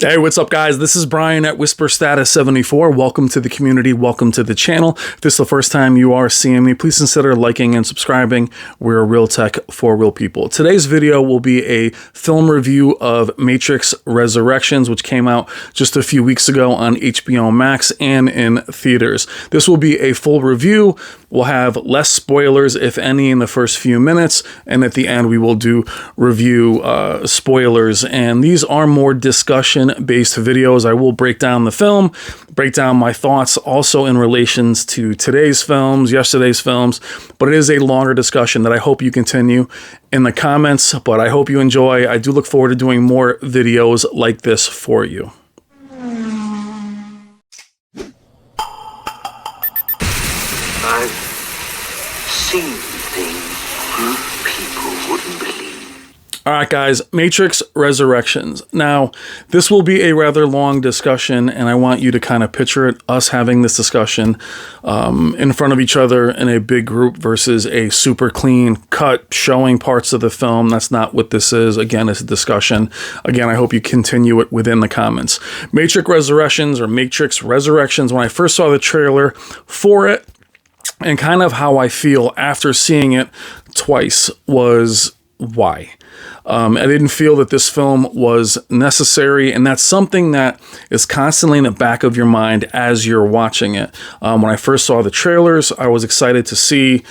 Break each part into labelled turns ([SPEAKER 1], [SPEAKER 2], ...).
[SPEAKER 1] Hey, what's up, guys? This is Brian at Whisper Status 74. Welcome to the community. Welcome to the channel. If this is the first time you are seeing me, please consider liking and subscribing. We're real tech for real people. Today's video will be a film review of Matrix Resurrections, which came out just a few weeks ago on HBO Max and in theaters. This will be a full review. We'll have less spoilers, if any, in the first few minutes, and at the end we will do review spoilers. And these are more discussion-based videos. I will break down the film, break down my thoughts also in relations to today's films, yesterday's films, but it is a longer discussion that I hope you continue in the comments, but I hope you enjoy. I do look forward to doing more videos like this for you.
[SPEAKER 2] I've seen things you people wouldn't believe.
[SPEAKER 1] All right, guys, Matrix Resurrections. Now, this will be a rather long discussion, and I want you to kind of picture it, us having this discussion in front of each other in a big group versus a super clean cut showing parts of the film. That's not what this is. Again, it's a discussion. Again, I hope you continue it within the comments. Matrix Resurrections, when I first saw the trailer for it, and kind of how I feel after seeing it twice was why. I didn't feel that this film was necessary, and that's something that is constantly in the back of your mind as you're watching it. When I first saw the trailers, I was excited to see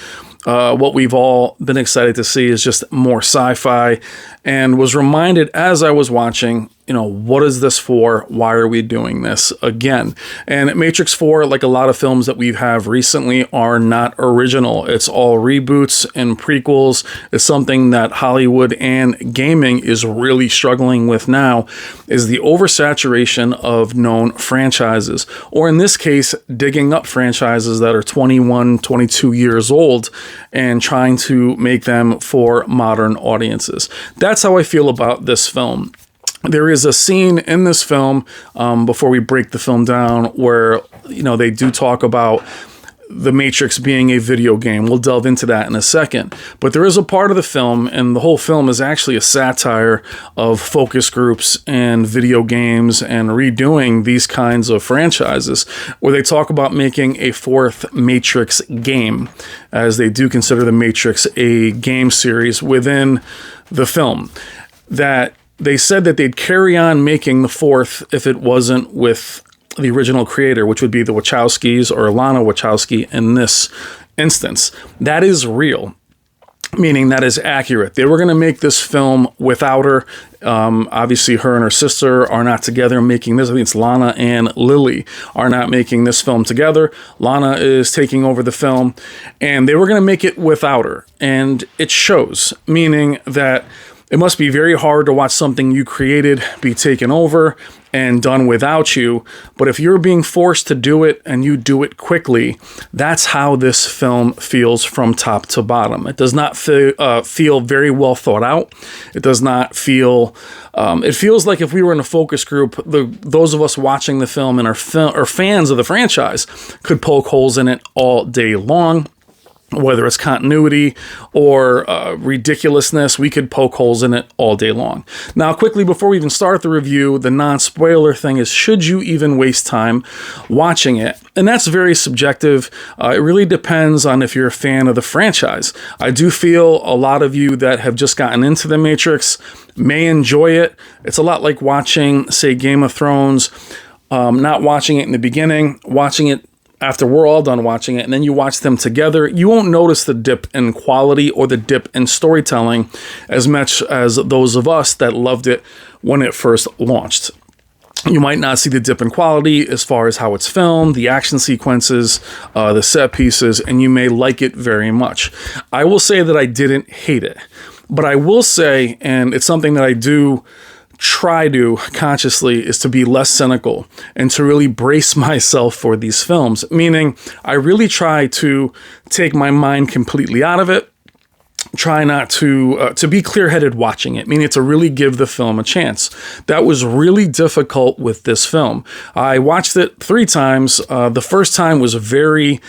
[SPEAKER 1] what we've all been excited to see is just more sci-fi, and was reminded as I was watching, what is this for? Why are we doing this again? And Matrix 4, like a lot of films that we have recently, are not original. It's all reboots and prequels. It's something that Hollywood and gaming is really struggling with now, is the oversaturation of known franchises, or in this case, digging up franchises that are 21, 22 years old and trying to make them for modern audiences. That's how I feel about this film. There is a scene in this film, before we break the film down, where, they do talk about the Matrix being a video game. We'll delve into that in a second. But there is a part of the film, and the whole film is actually a satire of focus groups and video games and redoing these kinds of franchises, where they talk about making a fourth Matrix game, as they do consider the Matrix a game series within the film. That they said that they'd carry on making the fourth if it wasn't with the original creator, which would be the Wachowskis, or Lana Wachowski in this instance. That is real, meaning that is accurate. They were going to make this film without her. Obviously, her and her sister are not together making this. I think it's Lana and Lily are not making this film together. Lana is taking over the film, and they were going to make it without her. And it shows, meaning that it must be very hard to watch something you created be taken over and done without you. But if you're being forced to do it and you do it quickly, that's how this film feels from top to bottom. It does not feel very well thought out. It does not feel... it feels like if we were in a focus group, those of us watching the film and are fans of the franchise could poke holes in it all day long. Whether it's continuity or ridiculousness, we could poke holes in it all day long. Now, quickly, before we even start the review, the non-spoiler thing is, should you even waste time watching it? And that's very subjective. It really depends on if you're a fan of the franchise. I do feel a lot of you that have just gotten into The Matrix may enjoy it. It's a lot like watching, say, Game of Thrones, not watching it in the beginning, watching it after we're all done watching it, and then you watch them together. You won't notice the dip in quality or the dip in storytelling as much as those of us that loved it when it first launched. You might not see the dip in quality as far as how it's filmed, the action sequences, the set pieces, and you may like it very much. I will say that I didn't hate it, but I will say, and it's something that I do try to consciously, is to be less cynical and to really brace myself for these films, meaning I really try to take my mind completely out of it try not to be clear-headed watching it, meaning to really give the film a chance. That was really difficult with this film. I watched it 3 times. The first time was very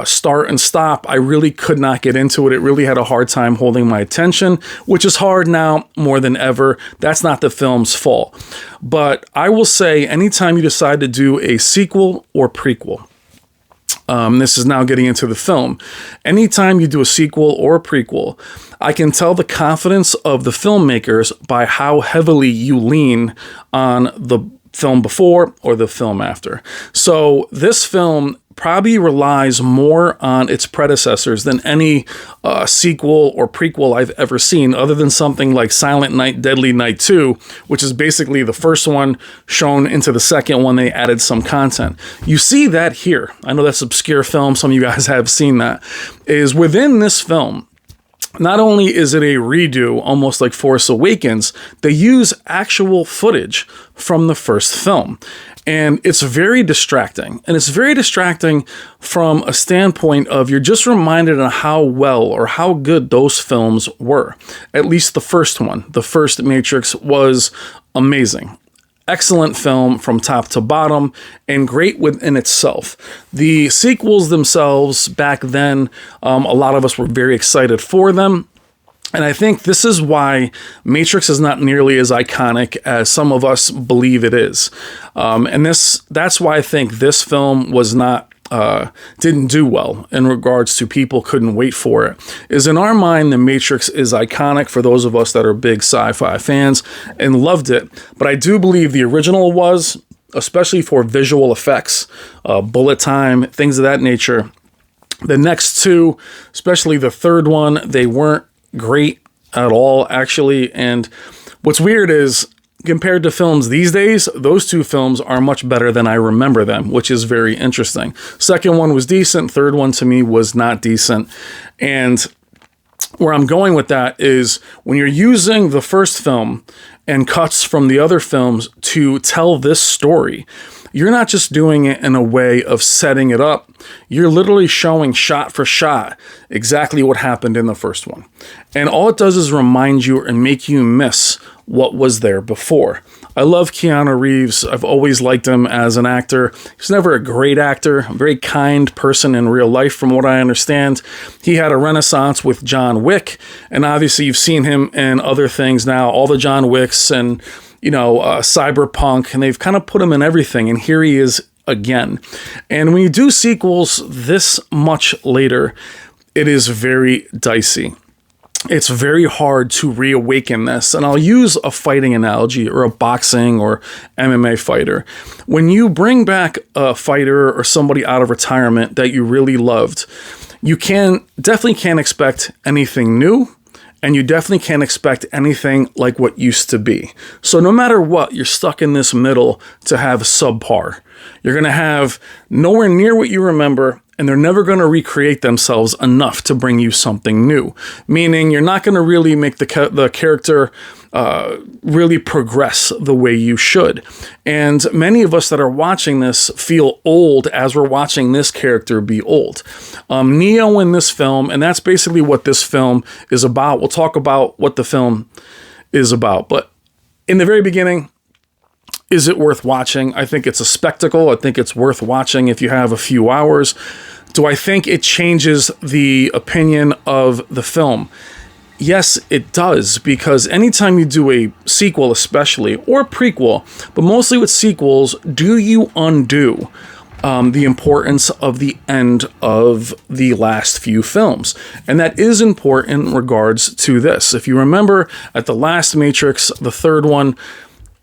[SPEAKER 1] start and stop. I really could not get into it. It really had a hard time holding my attention, which is hard now more than ever. That's not the film's fault. But I will say, anytime you decide to do a sequel or prequel, this is now getting into the film. Anytime you do a sequel or a prequel, I can tell the confidence of the filmmakers by how heavily you lean on the film before or the film after. So this film probably relies more on its predecessors than any sequel or prequel I've ever seen, other than something like Silent Night, Deadly Night 2, which is basically the first one shown into the second one. They added some content. You see that here. I know that's obscure film. Some of you guys have seen that. Is within this film, not only is it a redo, almost like Force Awakens, they use actual footage from the first film. And it's very distracting. And it's very distracting from a standpoint of you're just reminded of how well or how good those films were. At least the first one, the first Matrix, was amazing. Excellent film from top to bottom and great within itself. The sequels themselves back then, a lot of us were very excited for them. And I think this is why Matrix is not nearly as iconic as some of us believe it is. And that's why I think this film was not didn't do well in regards to people couldn't wait for it. Is in our mind, The Matrix is iconic for those of us that are big sci-fi fans and loved it. But I do believe the original was, especially for visual effects, bullet time, things of that nature. The next two, especially the third one, they weren't great at all, actually. And what's weird is, compared to films these days, those 2 films are much better than I remember them, which is very interesting. Second one was decent. Third one to me was not decent. And where I'm going with that is when you're using the first film and cuts from the other films to tell this story, you're not just doing it in a way of setting it up. You're literally showing shot for shot exactly what happened in the first one. And all it does is remind you and make you miss what was there before. I love Keanu Reeves. I've always liked him as an actor. He's never a great actor, a very kind person in real life, from what I understand. He had a renaissance with John Wick, and obviously you've seen him in other things now, all the John Wicks and, Cyberpunk, and they've kind of put him in everything, and here he is again. And when you do sequels this much later, it is very dicey. It's very hard to reawaken this. And I'll use a fighting analogy, or a boxing or MMA fighter. When you bring back a fighter or somebody out of retirement that you really loved, you definitely can't expect anything new. And you definitely can't expect anything like what used to be. So no matter what, you're stuck in this middle to have subpar. You're going to have nowhere near what you remember, and they're never going to recreate themselves enough to bring you something new. Meaning you're not going to really make the character really progress the way you should. And many of us that are watching this feel old as we're watching this character be old. Neo in this film, and that's basically what this film is about. We'll talk about what the film is about. But in the very beginning, is it worth watching? I think it's a spectacle. I think it's worth watching if you have a few hours. Do I think it changes the opinion of the film? Yes, it does, because anytime you do a sequel especially, or a prequel, but mostly with sequels, do you undo the importance of the end of the last few films? And that is important in regards to this. If you remember, at the last Matrix, the third one,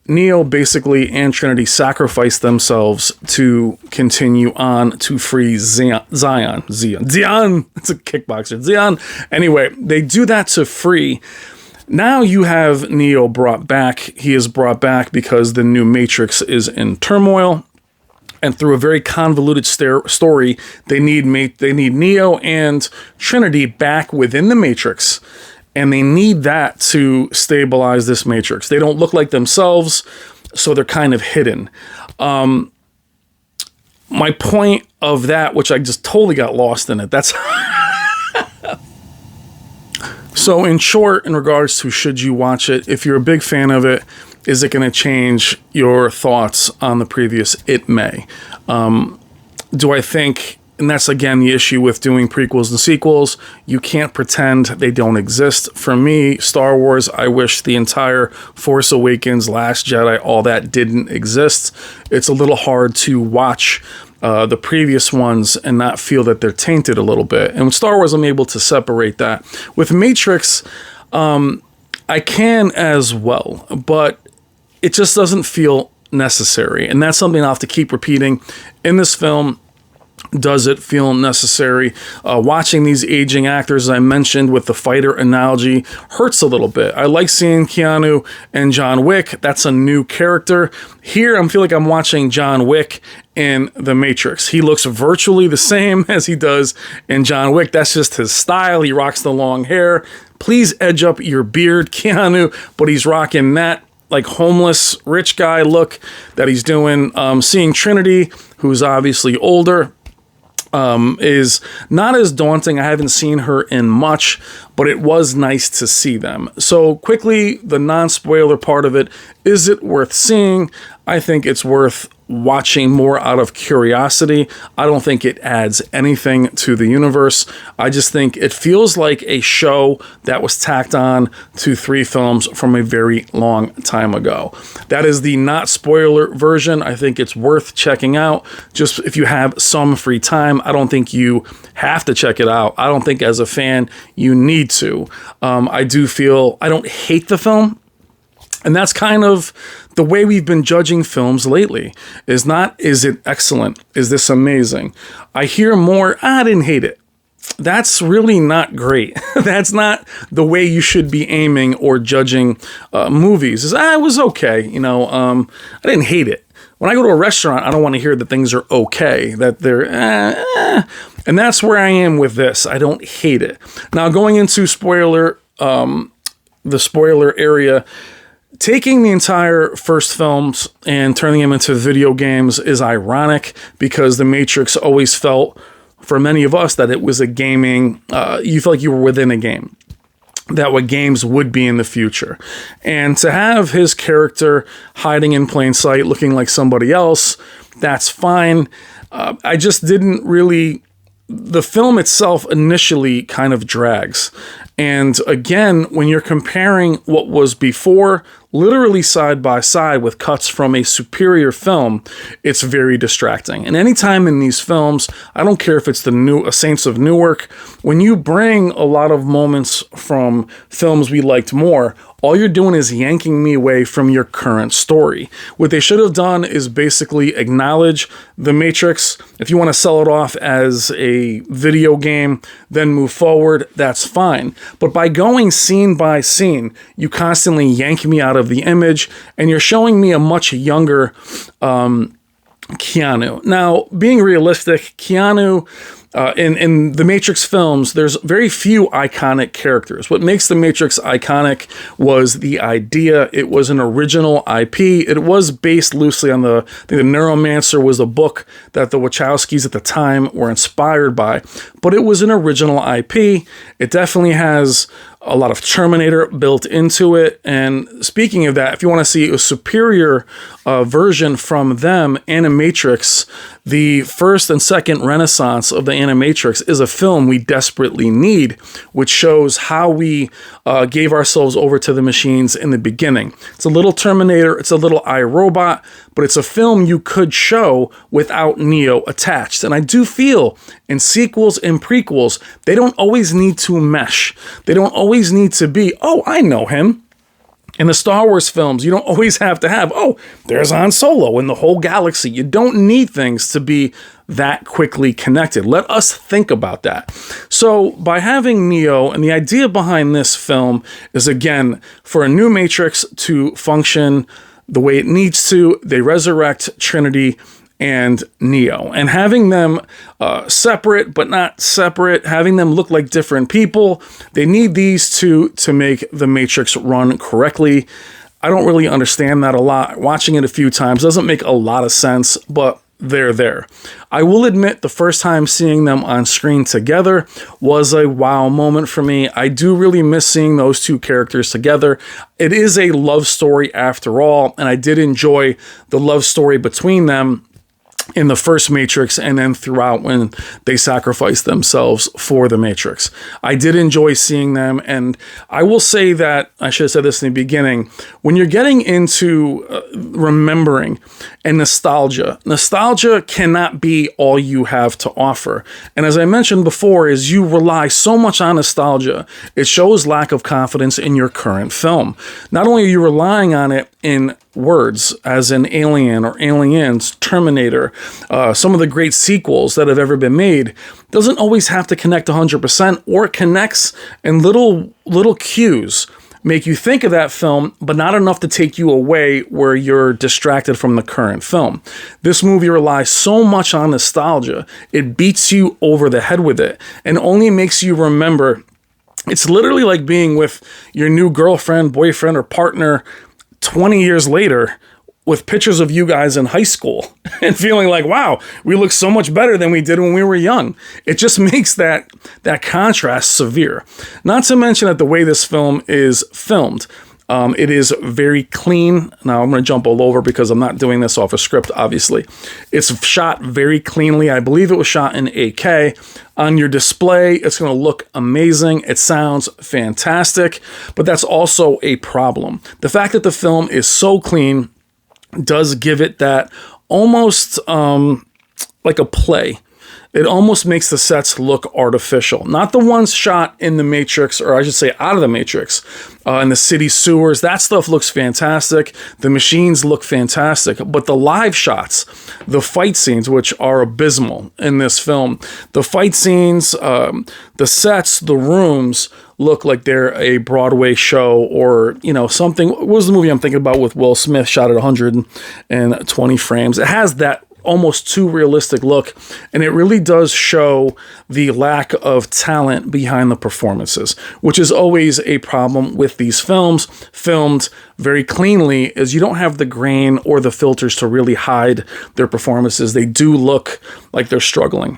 [SPEAKER 1] Neo basically and Trinity sacrificed themselves to continue on to free Zion. It's a kickboxer. Zion. Anyway, they do that to free. Now you have Neo brought back. He is brought back because the new Matrix is in turmoil. And through a very convoluted story, they need Neo and Trinity back within the Matrix. And they need that to stabilize this Matrix. They don't look like themselves, so they're kind of hidden. My point of that, which I just totally got lost in it, that's So in short, in regards to should you watch it, if you're a big fan of it, is it going to change your thoughts on the previous? It may. Do I think, and that's again the issue with doing prequels and sequels, you can't pretend they don't exist. For me, Star Wars, I wish the entire Force Awakens, Last Jedi, all that didn't exist. It's a little hard to watch the previous ones and not feel that they're tainted a little bit. And with Star Wars, I'm able to separate that. With Matrix, I can as well, but it just doesn't feel necessary. And that's something I'll have to keep repeating in this film. Does it feel necessary? Watching these aging actors, as I mentioned with the fighter analogy, hurts a little bit. I like seeing Keanu and John Wick. That's a new character. Here, I feel like I'm watching John Wick in The Matrix. He looks virtually the same as he does in John Wick. That's just his style. He rocks the long hair. Please edge up your beard, Keanu, but he's rocking that like homeless rich guy look that he's doing. Seeing Trinity, who's obviously older, is not as daunting. I haven't seen her in much, but it was nice to see them. So quickly, the non-spoiler part of it, is it worth seeing? I think it's worth watching more out of curiosity. I don't think it adds anything to the universe. I just think it feels like a show that was tacked on to 3 films from a very long time ago. That is the not spoiler version. I think it's worth checking out just if you have some free time. I don't think you have to check it out. I don't think as a fan you need to. I do feel I don't hate the film. And that's kind of the way we've been judging films lately. Is not, is it excellent? Is this amazing? I hear more, I didn't hate it. That's really not great. That's not the way you should be aiming or judging movies. Is, it was okay. I didn't hate it. When I go to a restaurant, I don't want to hear that things are okay, that they're And that's where I am with this. I don't hate it. Now, going into the spoiler area, taking the entire first films and turning them into video games is ironic because The Matrix always felt, for many of us, that it was a gaming, you felt like you were within a game, that what games would be in the future. And to have his character hiding in plain sight, looking like somebody else, that's fine. I just didn't really... The film itself initially kind of drags. And again, when you're comparing what was before, literally side by side with cuts from a superior film, it's very distracting. And anytime in these films, I don't care if it's the Saints of Newark, when you bring a lot of moments from films we liked more, all you're doing is yanking me away from your current story. What they should have done is basically acknowledge The Matrix. If you want to sell it off as a video game, then move forward, that's fine. But by going scene by scene, you constantly yank me out of the image, and you're showing me a much younger Keanu. Now, being realistic, Keanu... in the Matrix films, there's very few iconic characters. What makes the Matrix iconic was the idea. It was an original IP. It was based loosely on the Neuromancer was a book that the Wachowskis at the time were inspired by, but it was an original IP. It definitely has a lot of Terminator built into it. And speaking of that, if you want to see a superior version from them, Animatrix, the first and second renaissance of the Animatrix, is a film we desperately need, which shows how we gave ourselves over to the machines in the beginning. It's a little Terminator, it's a little iRobot, but it's a film you could show without Neo attached. And I do feel in sequels and prequels, they don't always need to mesh. They don't always need to be, oh, I know him. In the Star Wars films, you don't always have to have, oh, there's Han Solo in the whole galaxy. You don't need things to be that quickly connected. Let us think about that. So by having Neo, and the idea behind this film is, again, for a new Matrix to function the way it needs to, they resurrect Trinity and Neo. And having them separate, but not separate, having them look like different people, they need these two to make the Matrix run correctly. I don't really understand that a lot. Watching it a few times doesn't make a lot of sense, but they're there. I will admit the first time seeing them on screen together was a wow moment for me. I do really miss seeing those two characters together. It is a love story after all, and I did enjoy the love story between them in the first Matrix and then throughout when they sacrificed themselves for the Matrix. I did enjoy seeing them, and I will say that, I should have said this in the beginning, when you're getting into remembering and nostalgia cannot be all you have to offer. And as I mentioned before, is you rely so much on nostalgia, it shows lack of confidence in your current film. Not only are you relying on it in words, as in Alien or Aliens, Terminator, some of the great sequels that have ever been made, doesn't always have to connect 100%, or it connects in little cues make you think of that film, but not enough to take you away where you're distracted from the current film. This movie relies so much on nostalgia, it beats you over the head with it, and only makes you remember. It's literally like being with your new girlfriend, boyfriend, or partner 20 years later with pictures of you guys in high school and feeling like, wow, we look so much better than we did when we were young. It just makes that contrast severe. Not to mention that the way this film is filmed, it is very clean. Now, I'm going to jump all over because I'm not doing this off a script, obviously. It's shot very cleanly. I believe it was shot in 8K. On your display, it's going to look amazing. It sounds fantastic, but that's also a problem. The fact that the film is so clean does give it that almost like a play. It almost makes the sets look artificial. Not the ones shot in the Matrix, or I should say out of the Matrix, in the city sewers. That stuff looks fantastic. The machines look fantastic. But the live shots, the fight scenes, which are abysmal in this film, the fight scenes, the sets, the rooms look like they're a Broadway show or, something. What was the movie I'm thinking about with Will Smith, shot at 120 frames? It has that almost too realistic look, and it really does show the lack of talent behind the performances, which is always a problem with these films filmed very cleanly, is you don't have the grain or the filters to really hide their performances. They do look like they're struggling.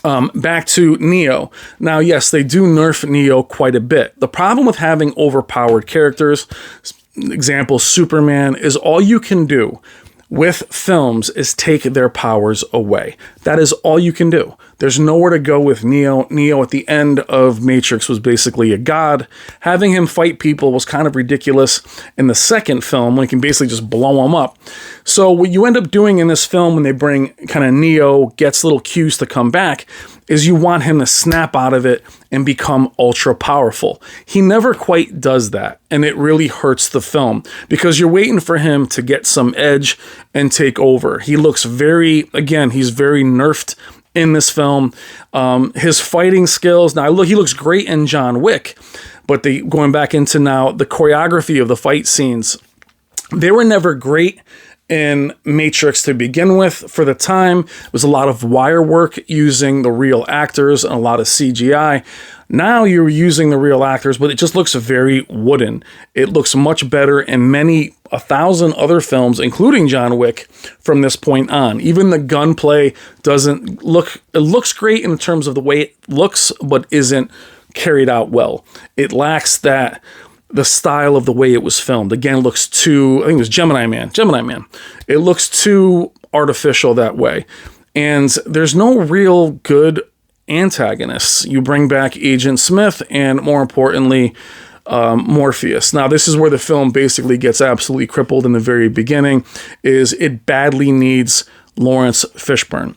[SPEAKER 1] Back to Neo. Now, yes, they do nerf Neo quite a bit. The problem with having overpowered characters, example Superman, is all you can do with films is take their powers away. That is all you can do. There's nowhere to go with Neo. Neo at the end of Matrix was basically a god. Having him fight people was kind of ridiculous in the second film when he can basically just blow them up. So what you end up doing in this film when they bring kind of Neo, gets little cues to come back, is you want him to snap out of it and become ultra powerful. He never quite does that, and it really hurts the film because you're waiting for him to get some edge and take over. He looks he's very nerfed in this film. His fighting skills, now look, he looks great in John Wick, but going back into now the choreography of the fight scenes, they were never great in Matrix to begin with. For the time, it was a lot of wire work using the real actors and a lot of CGI. Now you're using the real actors, but it just looks very wooden. It looks much better in 1,000 other films, including John Wick, from this point on. Even the gunplay doesn't look, it looks great in terms of the way it looks, but isn't carried out well. It lacks the style of the way it was filmed. Again, it looks too, I think it was Gemini Man. It looks too artificial that way. And there's no real good antagonists. You bring back Agent Smith and, more importantly, Morpheus. Now, this is where the film basically gets absolutely crippled in the very beginning, is it badly needs Lawrence Fishburne.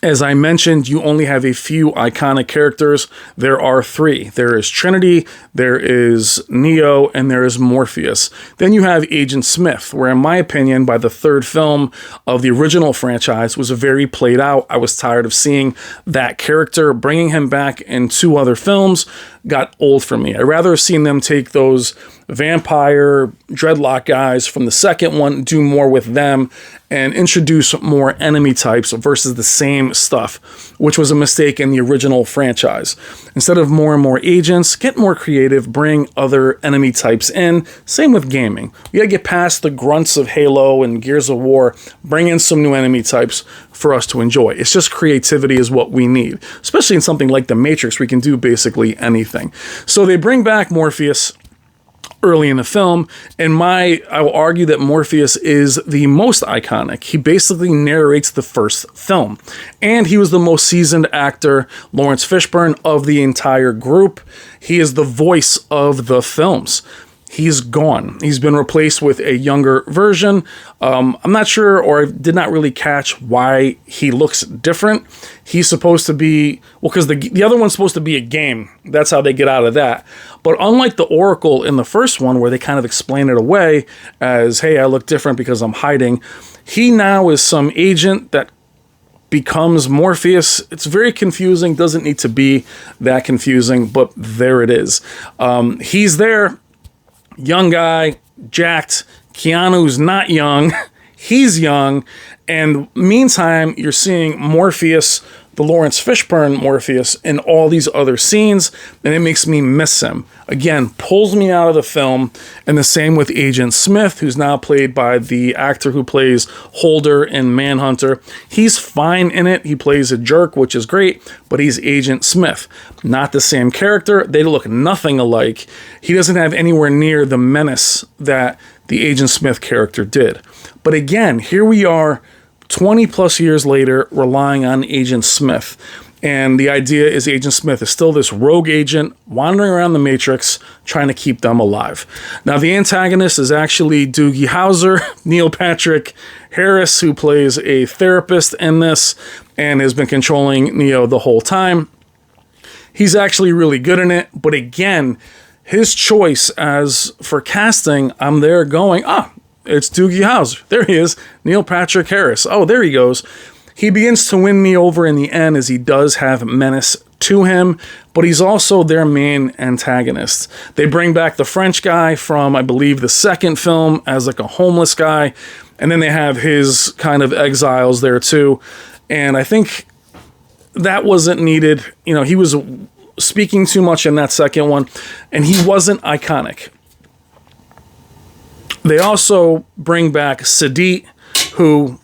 [SPEAKER 1] As I mentioned, you only have a few iconic characters. There are 3. There is Trinity, there is Neo, and there is Morpheus. Then you have Agent Smith, where in my opinion, by the 3rd film of the original franchise, was very played out. I was tired of seeing that character. Bringing him back in 2 other films got old for me. I'd rather have seen them take those vampire dreadlock guys from the second one, do more with them, and introduce more enemy types versus the same stuff, which was a mistake in the original franchise. Instead of more and more agents, get more creative, bring other enemy types in. Same with gaming. We gotta get past the grunts of Halo and Gears of War, bring in some new enemy types for us to enjoy. It's just creativity is what we need. Especially in something like The Matrix, we can do basically anything. So they bring back Morpheus early in the film, and I will argue that Morpheus is the most iconic. He basically narrates the first film, and he was the most seasoned actor, Lawrence Fishburne, of the entire group. He is the voice of the films. He's gone. He's been replaced with a younger version. I'm not sure, or I did not really catch why he looks different. He's supposed to be, well, because the other one's supposed to be a game. That's how they get out of that. But unlike the Oracle in the first one, where they kind of explain it away as, hey, I look different because I'm hiding, he now is some agent that becomes Morpheus. It's very confusing. Doesn't need to be that confusing, but there it is. He's there. Young guy, jacked. Keanu's not young. He's young. And meantime, you're seeing Morpheus, the Lawrence Fishburne Morpheus, in all these other scenes, and it makes me miss him. Again, pulls me out of the film, and the same with Agent Smith, who's now played by the actor who plays Holder in Manhunter. He's fine in it. He plays a jerk, which is great, but he's Agent Smith. Not the same character. They look nothing alike. He doesn't have anywhere near the menace that the Agent Smith character did. But again, here we are 20 plus years later, relying on Agent Smith. And the idea is Agent Smith is still this rogue agent wandering around the Matrix, trying to keep them alive. Now, the antagonist is actually Doogie Howser, Neil Patrick Harris, who plays a therapist in this and has been controlling Neo the whole time. He's actually really good in it. But again, his choice as for casting, I'm there going, it's Doogie Howser. There he is, Neil Patrick Harris. Oh, there he goes. He begins to win me over in the end as he does have menace to him, but he's also their main antagonist. They bring back the French guy from, I believe, the second film as like a homeless guy, and then they have his kind of exiles there too. And I think that wasn't needed. You know, he was speaking too much in that second one, and he wasn't iconic. They also bring back Sadit, who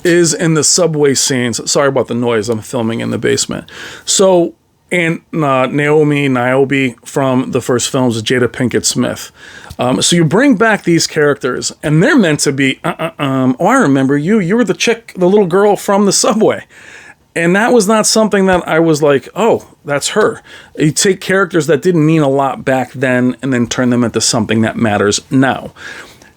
[SPEAKER 1] is in the subway scenes. Sorry about the noise. I'm filming in the basement. So, and Niobe from the first films, Jada Pinkett Smith. So you bring back these characters, and they're meant to be, oh, I remember you. You were the chick, the little girl from the subway. And that was not something that I was like, oh, that's her. You take characters that didn't mean a lot back then and then turn them into something that matters now.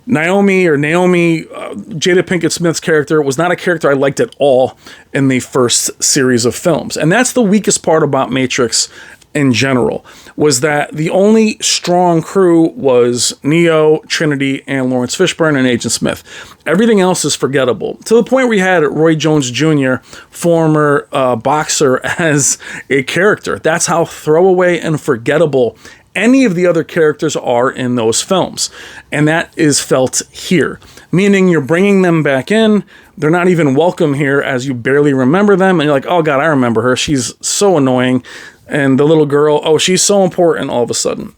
[SPEAKER 1] Naomi, Jada Pinkett Smith's character was not a character I liked at all in the first series of films. And that's the weakest part about Matrix in general, was that the only strong crew was Neo, Trinity, and Lawrence Fishburne and Agent Smith. Everything else is forgettable. To the point where you had Roy Jones Jr., former boxer, as a character. That's how throwaway and forgettable any of the other characters are in those films. And that is felt here. Meaning you're bringing them back in. They're not even welcome here as you barely remember them. And you're like, oh God, I remember her. She's so annoying. And the little girl, oh, she's so important all of a sudden.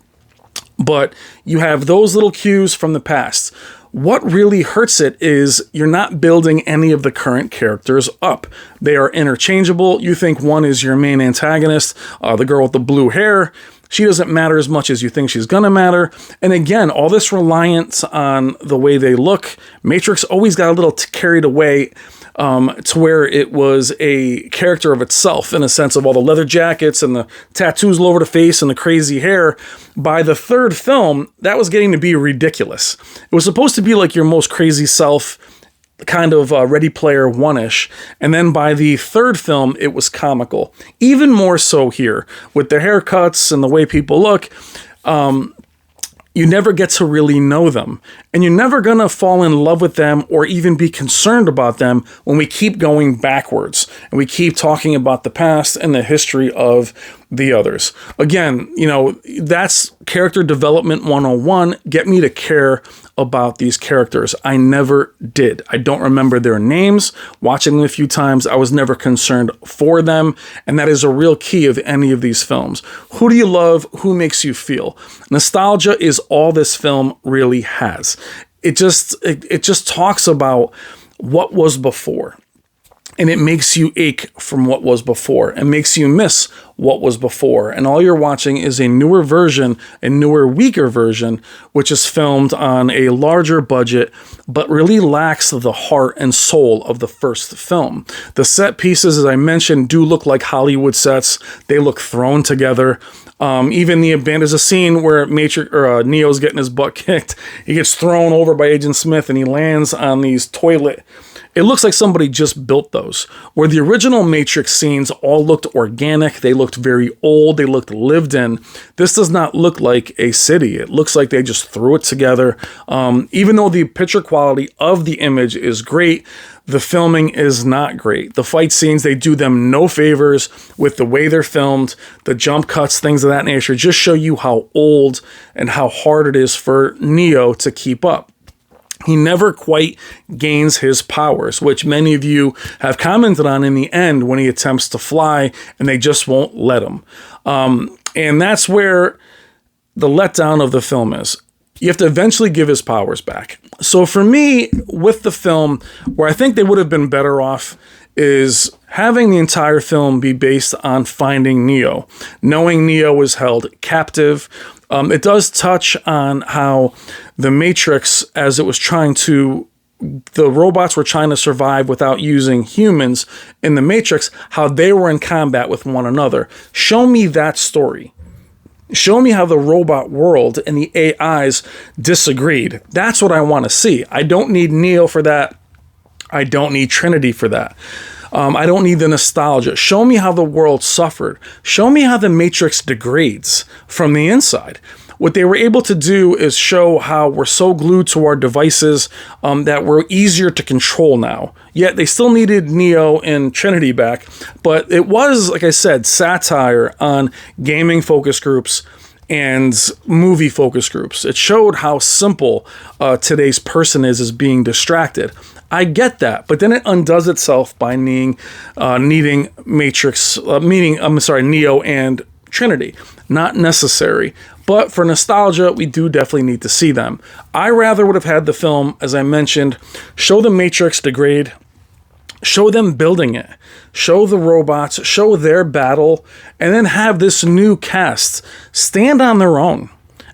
[SPEAKER 1] But you have those little cues from the past. What really hurts it is you're not building any of the current characters up. They are interchangeable. You think one is your main antagonist, the girl with the blue hair. She doesn't matter as much as you think she's gonna matter. And again, all this reliance on the way they look. Matrix always got a little carried away to where it was a character of itself in a sense of all the leather jackets and the tattoos all over the face and the crazy hair. By the third film, that was getting to be ridiculous. It was supposed to be like your most crazy self, kind of Ready Player One-ish. And then by the third film, it was comical. Even more so here, with the haircuts and the way people look. You never get to really know them. And you're never going to fall in love with them or even be concerned about them when we keep going backwards and we keep talking about the past and the history of the others. Again, that's character development 101. Get me to care about these characters. I never did. I don't remember their names. Watching them a few times, I was never concerned for them. And that is a real key of any of these films. Who do you love? Who makes you feel? Nostalgia is all this film really has. It just talks about what was before. And it makes you ache from what was before and makes you miss what was before. And all you're watching is a newer version, a newer, weaker version, which is filmed on a larger budget, but really lacks the heart and soul of the first film. The set pieces, as I mentioned, do look like Hollywood sets. They look thrown together. Even there's a scene where Neo's getting his butt kicked. He gets thrown over by Agent Smith and he lands on these toilet. It looks like somebody just built those. Where the original Matrix scenes all looked organic, they looked very old, they looked lived in. This does not look like a city. It looks like they just threw it together. Even though the picture quality of the image is great, the filming is not great. The fight scenes, they do them no favors with the way they're filmed. The jump cuts, things of that nature, just show you how old and how hard it is for Neo to keep up. He never quite gains his powers, which many of you have commented on in the end when he attempts to fly and they just won't let him. And that's where the letdown of the film is. You have to eventually give his powers back. So for me, with the film, where I think they would have been better off is having the entire film be based on finding Neo, knowing Neo was held captive. It does touch on how the Matrix, as it was the robots were trying to survive without using humans in the Matrix, how they were in combat with one another. Show me that story. Show me how the robot world and the AIs disagreed. That's what I want to see. I don't need Neo for that. I don't need Trinity for that. I don't need the nostalgia. Show me how the world suffered. Show me how the Matrix degrades from the inside. What they were able to do is show how we're so glued to our devices that we're easier to control now. Yet they still needed Neo and Trinity back. But it was, like I said, satire on gaming focus groups and movie focus groups. It showed how simple today's person is being distracted. I get that, but then it undoes itself by needing Neo and Trinity. Not necessary. But for nostalgia, we do definitely need to see them. I rather would have had the film, as I mentioned, show the Matrix degrade, show them building it, show the robots, show their battle, and then have this new cast stand on their own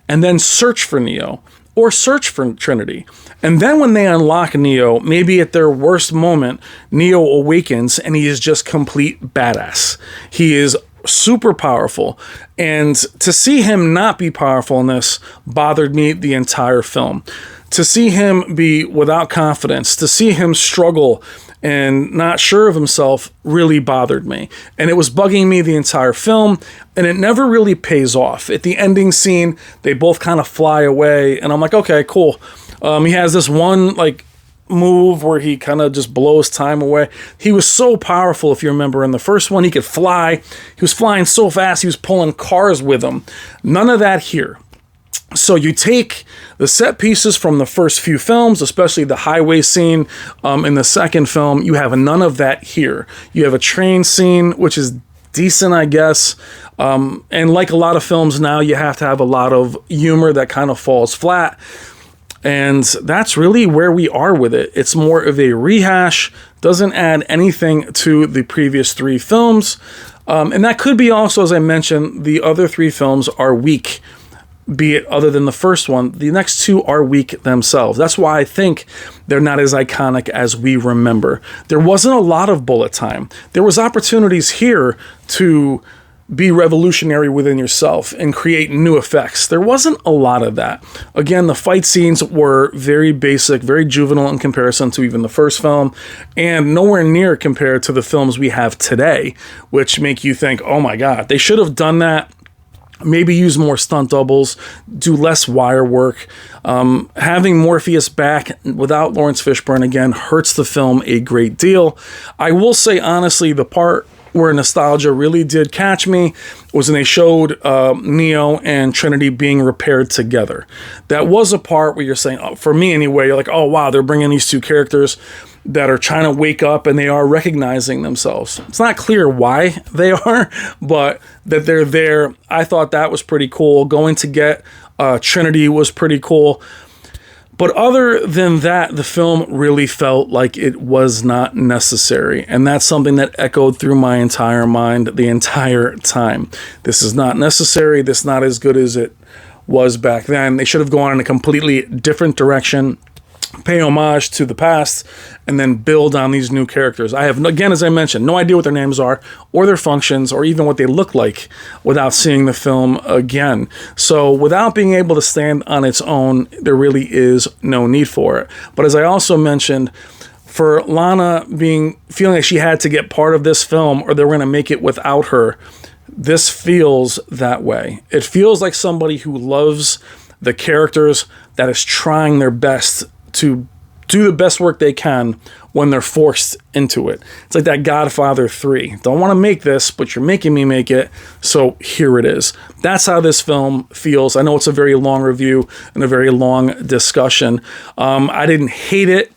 [SPEAKER 1] and then search for Neo or search for Trinity. And then when they unlock Neo, maybe at their worst moment, Neo awakens and he is just complete badass. He is super powerful. And to see him not be powerful in this bothered me the entire film. To see him be without confidence, to see him struggle and not sure of himself really bothered me. And it was bugging me the entire film, and it never really pays off. At the ending scene, they both kind of fly away, and I'm like, okay, cool. He has this one move where he kind of just blows time away. He was so powerful, if you remember in the first one, he could fly. He was flying so fast, he was pulling cars with him. None of that here. So you take the set pieces from the first few films, especially the highway scene in the second film. You have none of that here. You have a train scene, which is decent, I guess. And like a lot of films now, you have to have a lot of humor that kind of falls flat. And that's really where we are with it. It's more of a rehash, doesn't add anything to the previous three films. And that could be also, as I mentioned, the other three films are weak, be it other than the first one. The next two are weak themselves. That's why I think they're not as iconic as we remember. There wasn't a lot of bullet time. There was opportunities here to be revolutionary within yourself and create new effects. There wasn't a lot of that. Again, the fight scenes were very basic, very juvenile in comparison to even the first film, and nowhere near compared to the films we have today, which make you think, oh my God, they should have done that. Maybe use more stunt doubles, do less wire work. Having Morpheus back without Lawrence Fishburne again hurts the film a great deal. I will say, honestly, the part where nostalgia really did catch me was when they showed Neo and Trinity being repaired together. That was a part where you're saying, oh, for me anyway, you're like, oh wow, they're bringing these two characters that are trying to wake up and they are recognizing themselves. It's not clear why they are, but that they're there. I thought that was pretty cool. Going to get Trinity was pretty cool. But other than that, the film really felt like it was not necessary. And that's something that echoed through my entire mind the entire time. This is not necessary. This is not as good as it was back then. They should have gone in a completely different direction, pay homage to the past, and then build on these new characters. I have, again, as I mentioned, no idea what their names are or their functions or even what they look like without seeing the film again. So without being able to stand on its own, there really is no need for it. But as I also mentioned, for Lana feeling like she had to get part of this film or they were going to make it without her, this feels that way. It feels like somebody who loves the characters that is trying their best to do the best work they can when they're forced into it. It's like that Godfather 3. Don't want to make this, but you're making me make it, so here it is. That's how this film feels. I know it's a very long review and a very long discussion. I didn't hate it,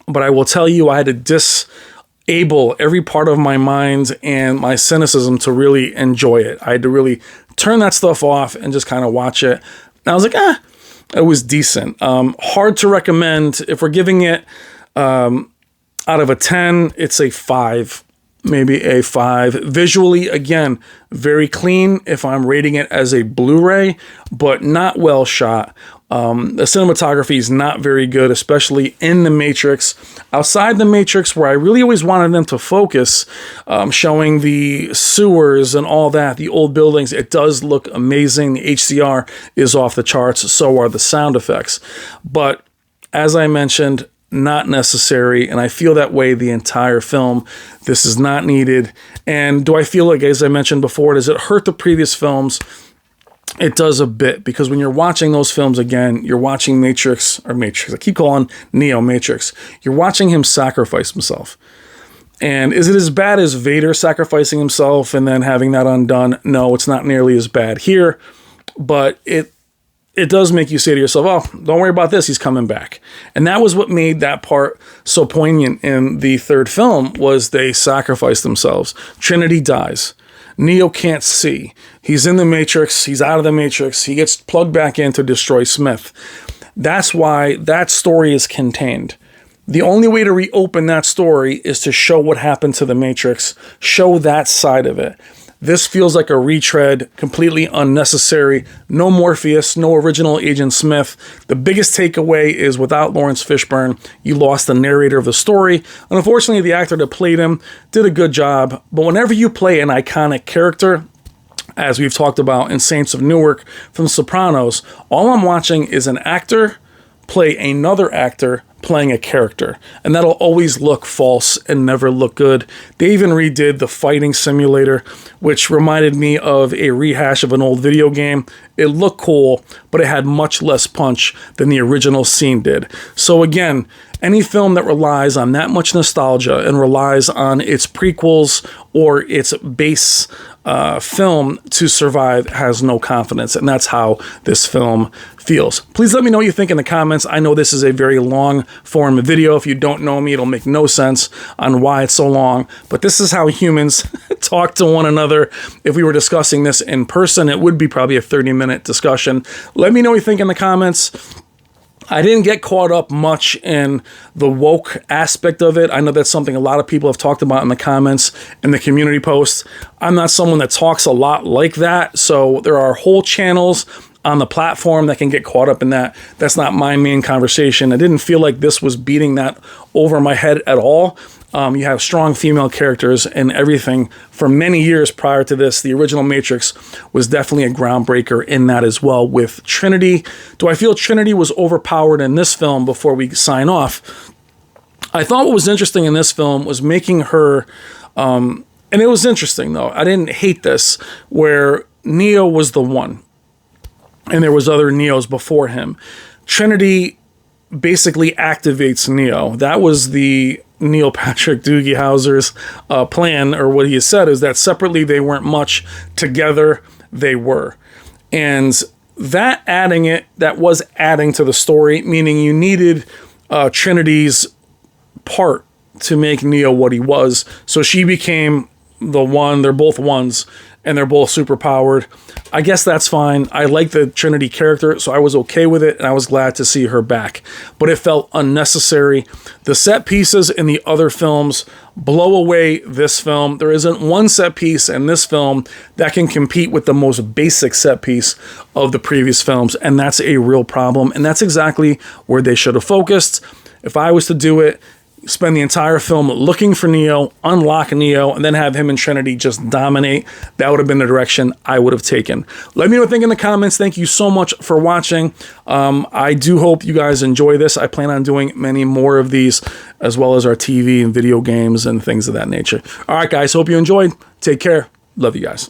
[SPEAKER 1] but I will tell you I had to disable every part of my mind and my cynicism to really enjoy it. I had to really turn that stuff off and just kind of watch it. And I was like, it was decent. Hard to recommend. If we're giving it out of a 10, it's a 5, maybe a 5. Visually, again, very clean if I'm rating it as a Blu-ray, but not well shot. The cinematography is not very good, especially in The Matrix. Outside The Matrix, where I really always wanted them to focus, showing the sewers and all that, the old buildings, it does look amazing. The HDR is off the charts, so are the sound effects. But as I mentioned, not necessary, and I feel that way the entire film. This is not needed. And do I feel like, as I mentioned before, does it hurt the previous films? It does a bit, because when you're watching those films again, you're watching Matrix, I keep calling Neo Matrix. You're watching him sacrifice himself. And is it as bad as Vader sacrificing himself and then having that undone? No, it's not nearly as bad here, but it does make you say to yourself, oh, don't worry about this, he's coming back. And that was what made that part so poignant in the third film, was they sacrificed themselves. Trinity dies. Neo can't see. He's in the Matrix. He's out of the Matrix. He gets plugged back in to destroy Smith. That's why that story is contained. The only way to reopen that story is to show what happened to the Matrix, show that side of it. This feels like a retread, completely unnecessary. No Morpheus, no original Agent Smith. The biggest takeaway is without Lawrence Fishburne, you lost the narrator of the story. And unfortunately, the actor that played him did a good job. But whenever you play an iconic character, as we've talked about in Saints of Newark from The Sopranos, all I'm watching is an actor play another actor playing a character, and that'll always look false and never look good. They even redid the fighting simulator, which reminded me of a rehash of an old video game. It looked cool, but it had much less punch than the original scene did. So again, any film that relies on that much nostalgia and relies on its prequels or its base film to survive has no confidence, and that's how this film feels. Please let me know what you think in the comments. I know this is a very long form video. If you don't know me, it'll make no sense on why it's so long, but this is how humans talk to one another. If we were discussing this in person, it would be probably a 30-minute discussion. Let me know what you think in the comments. I didn't get caught up much in the woke aspect of it. I know that's something a lot of people have talked about in the comments and the community posts. I'm not someone that talks a lot like that, so there are whole channels on the platform that can get caught up in that. That's not my main conversation. I didn't feel like this was beating that over my head at all. You have strong female characters and everything. For many years prior to this, the original Matrix was definitely a groundbreaker in that as well with Trinity. Do I feel Trinity was overpowered in this film before we sign off? I thought what was interesting in this film was making her, and it was interesting though, I didn't hate this, where Neo was the one, and there was other Neos before him. Trinity basically activates Neo. That was the Neil Patrick Doogie Howser's plan, or what he has said, is that separately they weren't much, together they were. And that was adding to the story, meaning you needed Trinity's part to make Neo what he was. So she became the one. They're both ones, and they're both super powered. I guess that's fine. I like the Trinity character, so I was okay with it, and I was glad to see her back. But it felt unnecessary. The set pieces in the other films blow away this film. There isn't one set piece in this film that can compete with the most basic set piece of the previous films, and that's a real problem, and that's exactly where they should have focused. If I was to do it, spend the entire film looking for Neo, unlock Neo, and then have him and Trinity just dominate. That would have been the direction I would have taken. Let me know what you think in the comments. Thank you so much for watching. I do hope you guys enjoy this. I plan on doing many more of these, as well as our TV and video games and things of that nature. All right, guys. Hope you enjoyed. Take care. Love you guys.